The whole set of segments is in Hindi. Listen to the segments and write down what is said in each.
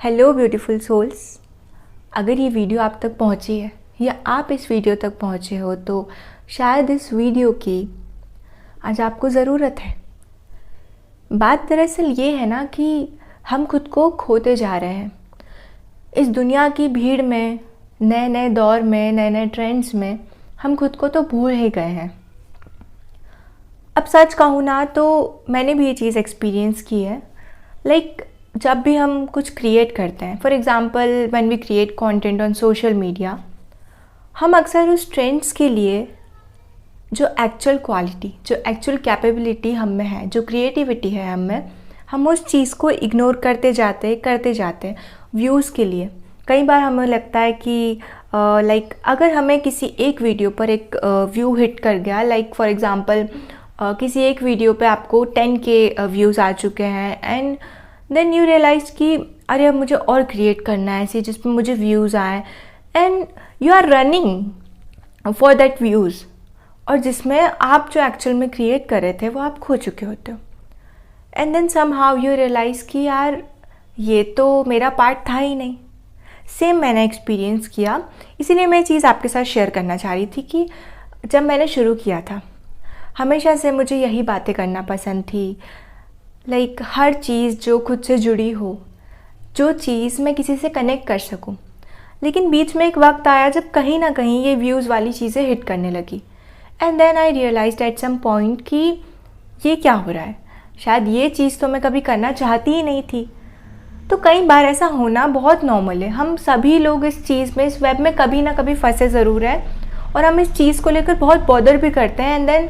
Hello beautiful souls. अगर ये वीडियो आप तक पहुंची है या आप इस वीडियो तक पहुंचे हो तो शायद इस वीडियो की आज आपको ज़रूरत है। बात दरअसल ये है ना कि हम खुद को खोते जा रहे हैं इस दुनिया की भीड़ में, नए नए दौर में, नए नए ट्रेंड्स में हम खुद को तो भूल ही गए हैं। अब सच कहूँ ना तो मैंने भी ये चीज़ एक्सपीरियंस की है। जब भी हम कुछ क्रिएट करते हैं, for example when we create content on social media, हम अक्सर उस ट्रेंड्स के लिए जो एक्चुअल क्वालिटी, जो एक्चुअल कैपेबिलिटी हम में है, जो क्रिएटिविटी है हम में, हम उस चीज़ को इग्नोर करते जाते व्यूज़ के लिए। कई बार हमें लगता है कि अगर हमें किसी एक वीडियो पर एक व्यू हिट कर गया, फॉर एग्ज़ाम्पल किसी एक वीडियो पे आपको 10K व्यूज़ आ चुके हैं एंड देन यू रियलाइज़ कि अरे अब मुझे और क्रिएट करना है ऐसे जिसमें मुझे व्यूज़ आए, and you are running for that views, और जिसमें आप जो एक्चुअल में क्रिएट कर रहे थे वो आप खो चुके होते हो। And then somehow you realise कि यार ये तो मेरा पार्ट था ही नहीं। सेम मैंने एक्सपीरियंस किया, इसीलिए मैं ये चीज़ आपके साथ शेयर करना चाह रही थी कि जब मैंने शुरू किया था हमेशा से मुझे यही बातें करना पसंद थी। हर चीज़ जो खुद से जुड़ी हो, जो चीज़ मैं किसी से कनेक्ट कर सकूं। लेकिन बीच में एक वक्त आया जब कहीं ना कहीं ये व्यूज़ वाली चीज़ें हिट करने लगी, and then I realised at some point कि ये क्या हो रहा है, शायद ये चीज़ तो मैं कभी करना चाहती ही नहीं थी। तो कई बार ऐसा होना बहुत नॉर्मल है। हम सभी लोग इस चीज़ में, इस वेब में कभी ना कभी फंसे ज़रूर हैं, और हम इस चीज़ को लेकर बहुत बॉदर भी करते हैं, एंड देन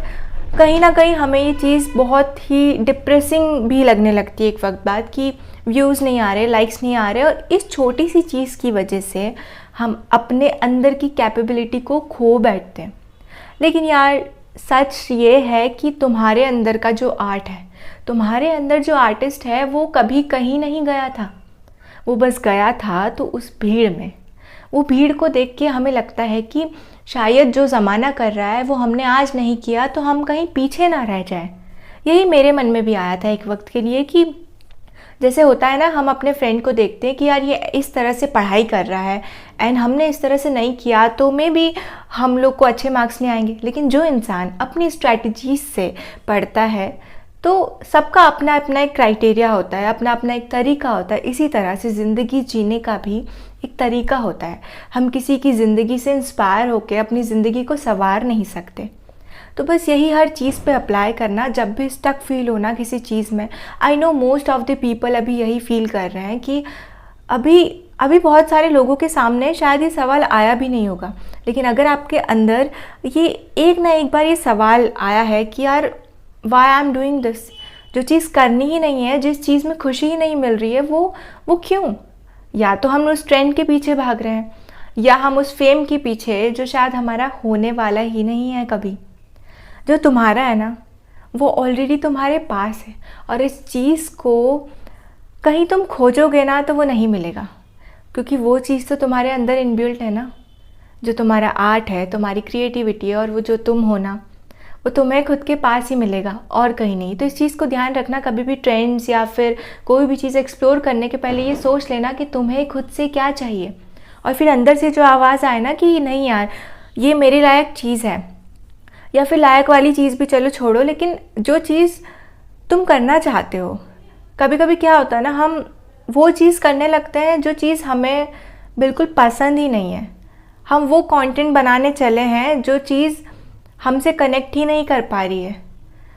कहीं ना कहीं हमें ये चीज़ बहुत ही डिप्रेसिंग भी लगने लगती है एक वक्त बाद कि व्यूज़ नहीं आ रहे, लाइक्स नहीं आ रहे, और इस छोटी सी चीज़ की वजह से हम अपने अंदर की कैपेबिलिटी को खो बैठते हैं। लेकिन यार सच ये है कि तुम्हारे अंदर का जो आर्ट है, तुम्हारे अंदर जो आर्टिस्ट है, वो कभी कहीं नहीं गया था। वो बस गया था तो उस भीड़ में। वो भीड़ को देख के हमें लगता है कि शायद जो ज़माना कर रहा है वो हमने आज नहीं किया तो हम कहीं पीछे ना रह जाए। यही मेरे मन में भी आया था एक वक्त के लिए कि जैसे होता है ना, हम अपने फ्रेंड को देखते हैं कि यार ये इस तरह से पढ़ाई कर रहा है एंड हमने इस तरह से नहीं किया तो मे बी हम लोग को अच्छे मार्क्स नहीं आएंगे। लेकिन जो इंसान अपनी स्ट्रैटेजीज से पढ़ता है तो सबका अपना अपना एक क्राइटेरिया होता है, अपना अपना एक तरीका होता है। इसी तरह से ज़िंदगी जीने का भी एक तरीका होता है। हम किसी की ज़िंदगी से इंस्पायर होकर अपनी ज़िंदगी को संवार नहीं सकते। तो बस यही हर चीज़ पे अप्लाई करना। जब भी स्टक फील होना किसी चीज़ में, I know most of the people अभी यही फील कर रहे हैं कि अभी बहुत सारे लोगों के सामने शायद ये सवाल आया भी नहीं होगा, लेकिन अगर आपके अंदर ये एक ना एक बार ये सवाल आया है कि यार why I am doing this, जो चीज़ करनी ही नहीं है, जिस चीज़ में खुशी ही नहीं मिल रही है, वो क्यों? या तो हम उस ट्रेंड के पीछे भाग रहे हैं, या हम उस फेम के पीछे जो शायद हमारा होने वाला ही नहीं है कभी। जो तुम्हारा है ना वो ऑलरेडी तुम्हारे पास है, और इस चीज़ को कहीं तुम खोजोगे ना तो वो नहीं मिलेगा, क्योंकि वो चीज़ तो तुम्हारे अंदर इनबिल्ट है ना। जो तुम्हारा आर्ट है, तुम्हारी क्रिएटिविटी है, और वो जो तुम हो ना, वो तुम्हें खुद के पास ही मिलेगा और कहीं नहीं। तो इस चीज़ को ध्यान रखना। कभी भी ट्रेंड्स या फिर कोई भी चीज़ एक्सप्लोर करने के पहले ये सोच लेना कि तुम्हें खुद से क्या चाहिए, और फिर अंदर से जो आवाज़ आए ना कि नहीं यार ये मेरे लायक चीज़ है, या फिर लायक वाली चीज़ भी चलो छोड़ो, लेकिन जो चीज़ तुम करना चाहते हो, कभी कभी क्या होता है ना, हम वो चीज़ करने लगते हैं जो चीज़ हमें बिल्कुल पसंद ही नहीं है। हम वो कंटेंट बनाने चले हैं जो चीज़ हमसे कनेक्ट ही नहीं कर पा रही है।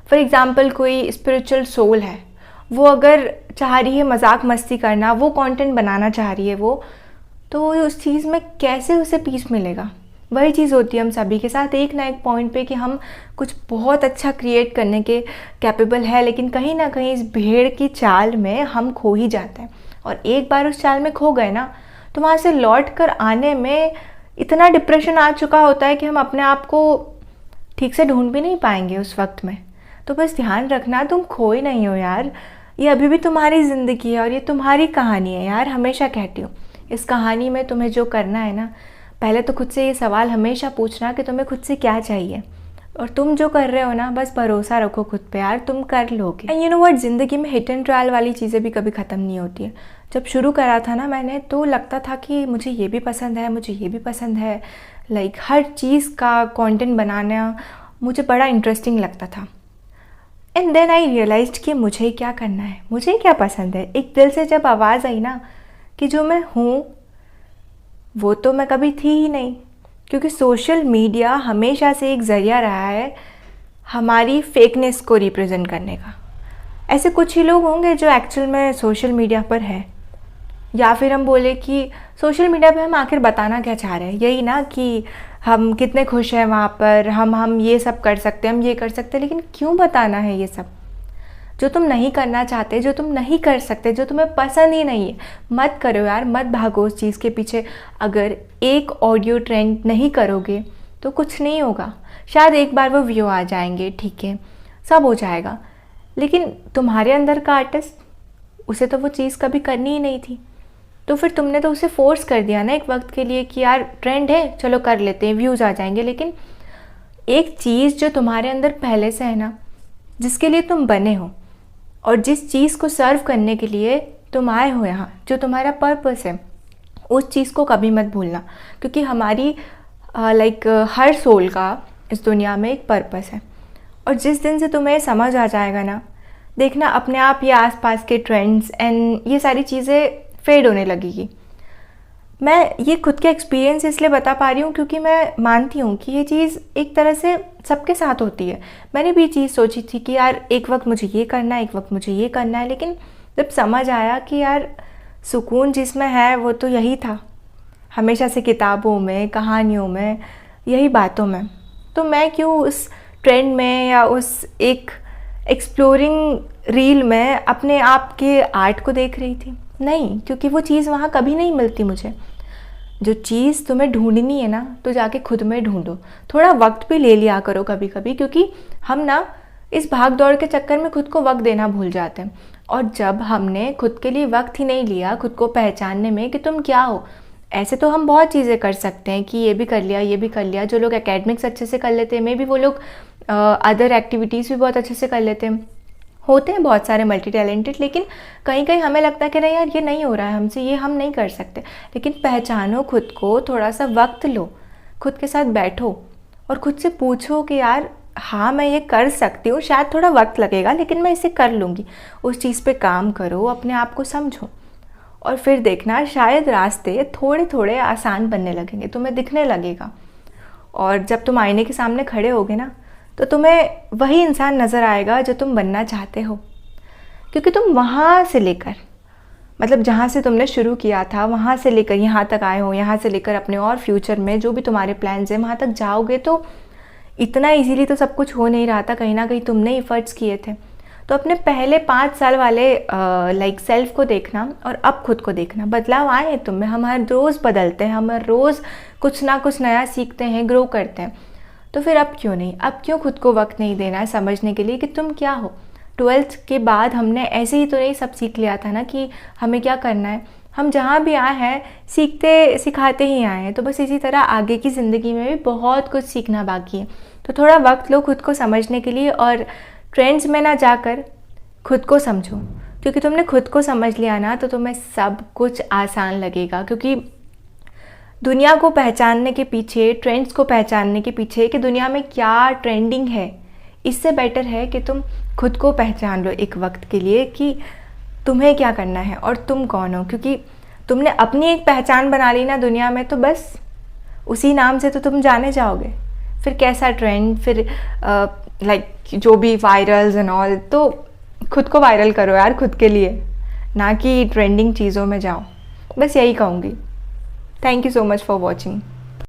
फॉर एग्ज़ाम्पल कोई स्पिरिचुअल सोल है, वो अगर चाह रही है मजाक मस्ती करना, वो कंटेंट बनाना चाह रही है वो, तो उस चीज़ में कैसे उसे पीस मिलेगा? वही चीज़ होती है हम सभी के साथ एक ना एक पॉइंट पे कि हम कुछ बहुत अच्छा क्रिएट करने के कैपेबल है, लेकिन कहीं ना कहीं इस भीड़ की चाल में हम खो ही जाते हैं। और एक बार उस चाल में खो गए ना तो वहाँ से लौट कर आने में इतना डिप्रेशन आ चुका होता है कि हम अपने आप को ठीक से ढूंढ भी नहीं पाएंगे उस वक्त में। तो बस ध्यान रखना, तुम खोए नहीं हो यार। ये अभी भी तुम्हारी ज़िंदगी है और ये तुम्हारी कहानी है यार। हमेशा कहती हूँ, इस कहानी में तुम्हें जो करना है ना, पहले तो खुद से ये सवाल हमेशा पूछना कि तुम्हें खुद से क्या चाहिए, और तुम जो कर रहे हो ना बस भरोसा रखो खुद पे यार, तुम कर लोगे। एंड यू नो व्हाट, ज़िंदगी में हिट एंड ट्रायल वाली चीज़ें भी कभी ख़त्म नहीं होती है। जब शुरू करा था ना मैंने, तो लगता था कि मुझे ये भी पसंद है, मुझे ये भी पसंद है, लाइक हर चीज़ का कंटेंट बनाना मुझे बड़ा इंटरेस्टिंग लगता था। एंड देन आई रियलाइज्ड कि मुझे क्या करना है, मुझे क्या पसंद है। एक दिल से जब आवाज़ आई ना कि जो मैं हूँ वो तो मैं कभी थी ही नहीं, क्योंकि सोशल मीडिया हमेशा से एक ज़रिया रहा है हमारी फेकनेस को रिप्रेजेंट करने का। ऐसे कुछ ही लोग होंगे जो एक्चुअल में सोशल मीडिया पर है, या फिर हम बोले कि सोशल मीडिया पे हम आखिर बताना क्या चाह रहे हैं, यही ना कि हम कितने खुश हैं वहाँ पर, हम ये सब कर सकते हैं, हम ये कर सकते हैं। लेकिन क्यों बताना है ये सब? जो तुम नहीं करना चाहते, जो तुम नहीं कर सकते, जो तुम्हें पसंद ही नहीं है, मत करो यार, मत भागो उस चीज़ के पीछे। अगर एक ऑडियो ट्रेंड नहीं करोगे तो कुछ नहीं होगा। शायद एक बार वो व्यू आ जाएंगे, ठीक है, सब हो जाएगा, लेकिन तुम्हारे अंदर का आर्टिस्ट, उसे तो वो चीज़ कभी करनी ही नहीं थी। तो फिर तुमने तो उसे फोर्स कर दिया ना एक वक्त के लिए कि यार ट्रेंड है, चलो कर लेते हैं, व्यूज़ आ जाएंगे। लेकिन एक चीज़ जो तुम्हारे अंदर पहले से है ना, जिसके लिए तुम बने हो और जिस चीज़ को सर्व करने के लिए तुम आए हो यहाँ, जो तुम्हारा पर्पस है, उस चीज़ को कभी मत भूलना। क्योंकि हमारी हर सोल का इस दुनिया में एक पर्पस है, और जिस दिन से तुम्हें समझ आ जाएगा ना, देखना अपने आप ये आसपास के ट्रेंड्स एंड ये सारी चीज़ें फेड होने लगेगी। मैं ये खुद के एक्सपीरियंस इसलिए बता पा रही हूँ क्योंकि मैं मानती हूँ कि ये चीज़ एक तरह से सबके साथ होती है। मैंने भी चीज़ सोची थी कि यार एक वक्त मुझे ये करना है, एक वक्त मुझे ये करना है, लेकिन जब समझ आया कि यार सुकून जिसमें है वो तो यही था, हमेशा से किताबों में, कहानियों में, यही बातों में, तो मैं क्यों उस ट्रेंड में या उस एक एक्सप्लोरिंग रील में अपने आप के आर्ट को देख रही थी? नहीं, क्योंकि वो चीज़ वहाँ कभी नहीं मिलती मुझे। जो चीज़ तुम्हें ढूंढनी है ना, तो जाके खुद में ढूंढो। थोड़ा वक्त भी ले लिया करो कभी कभी, क्योंकि हम ना इस भाग दौड़ के चक्कर में खुद को वक्त देना भूल जाते हैं। और जब हमने खुद के लिए वक्त ही नहीं लिया खुद को पहचानने में कि तुम क्या हो, ऐसे तो हम बहुत चीज़ें कर सकते हैं कि ये भी कर लिया, ये भी कर लिया। जो लोग एकेडमिक्स अच्छे से कर लेते हैं, मे बी वो लोग अदर एक्टिविटीज़ भी बहुत अच्छे से कर लेते हैं, होते हैं बहुत सारे मल्टी टैलेंटेड। लेकिन कहीं कहीं हमें लगता है कि नहीं यार ये नहीं हो रहा है हमसे, ये हम नहीं कर सकते। लेकिन पहचानो खुद को, थोड़ा सा वक्त लो, खुद के साथ बैठो और खुद से पूछो कि यार हाँ मैं ये कर सकती हूँ, शायद थोड़ा वक्त लगेगा लेकिन मैं इसे कर लूँगी। उस चीज़ पे काम करो, अपने आप को समझो, और फिर देखना शायद रास्ते थोड़े थोड़े आसान बनने लगेंगे, तुम्हें दिखने लगेगा। और जब तुम आईने के सामने खड़े होगे ना, तो तुम्हें वही इंसान नज़र आएगा जो तुम बनना चाहते हो। क्योंकि तुम वहाँ से लेकर, मतलब जहाँ से तुमने शुरू किया था, वहाँ से लेकर यहाँ तक आए हो, यहाँ से लेकर अपने और फ्यूचर में जो भी तुम्हारे प्लान्स हैं वहाँ तक जाओगे। तो इतना इजीली तो सब कुछ हो नहीं रहा था, कहीं ना कहीं तुमने एफर्ट्स किए थे। तो अपने पहले 5 साल वाले सेल्फ को देखना और अब खुद को देखना, बदलाव आए हैं तुम में। हम हर रोज़ बदलते हैं, हम हर रोज़ कुछ ना कुछ नया सीखते हैं, ग्रो करते हैं। तो फिर अब क्यों नहीं, अब क्यों खुद को वक्त नहीं देना है समझने के लिए कि तुम क्या हो। 12th के बाद हमने ऐसे ही तो नहीं सब सीख लिया था ना कि हमें क्या करना है। हम जहाँ भी आए हैं सीखते सिखाते ही आए हैं। तो बस इसी तरह आगे की ज़िंदगी में भी बहुत कुछ सीखना बाकी है। तो थोड़ा वक्त लो खुद को समझने के लिए, और ट्रेंड्स में ना जाकर खुद को समझो। क्योंकि तुमने खुद को समझ लिया ना, तो तुम्हें सब कुछ आसान लगेगा। क्योंकि दुनिया को पहचानने के पीछे, ट्रेंड्स को पहचानने के पीछे कि दुनिया में क्या ट्रेंडिंग है, इससे बेटर है कि तुम खुद को पहचान लो एक वक्त के लिए कि तुम्हें क्या करना है और तुम कौन हो। क्योंकि तुमने अपनी एक पहचान बना ली ना दुनिया में, तो बस उसी नाम से तो तुम जाने जाओगे। फिर कैसा ट्रेंड, फिर जो भी वायरल्स एंड ऑल, तो खुद को वायरल करो यार खुद के लिए, ना कि ट्रेंडिंग चीज़ों में जाओ। बस यही कहूँगी। Thank you so much for watching.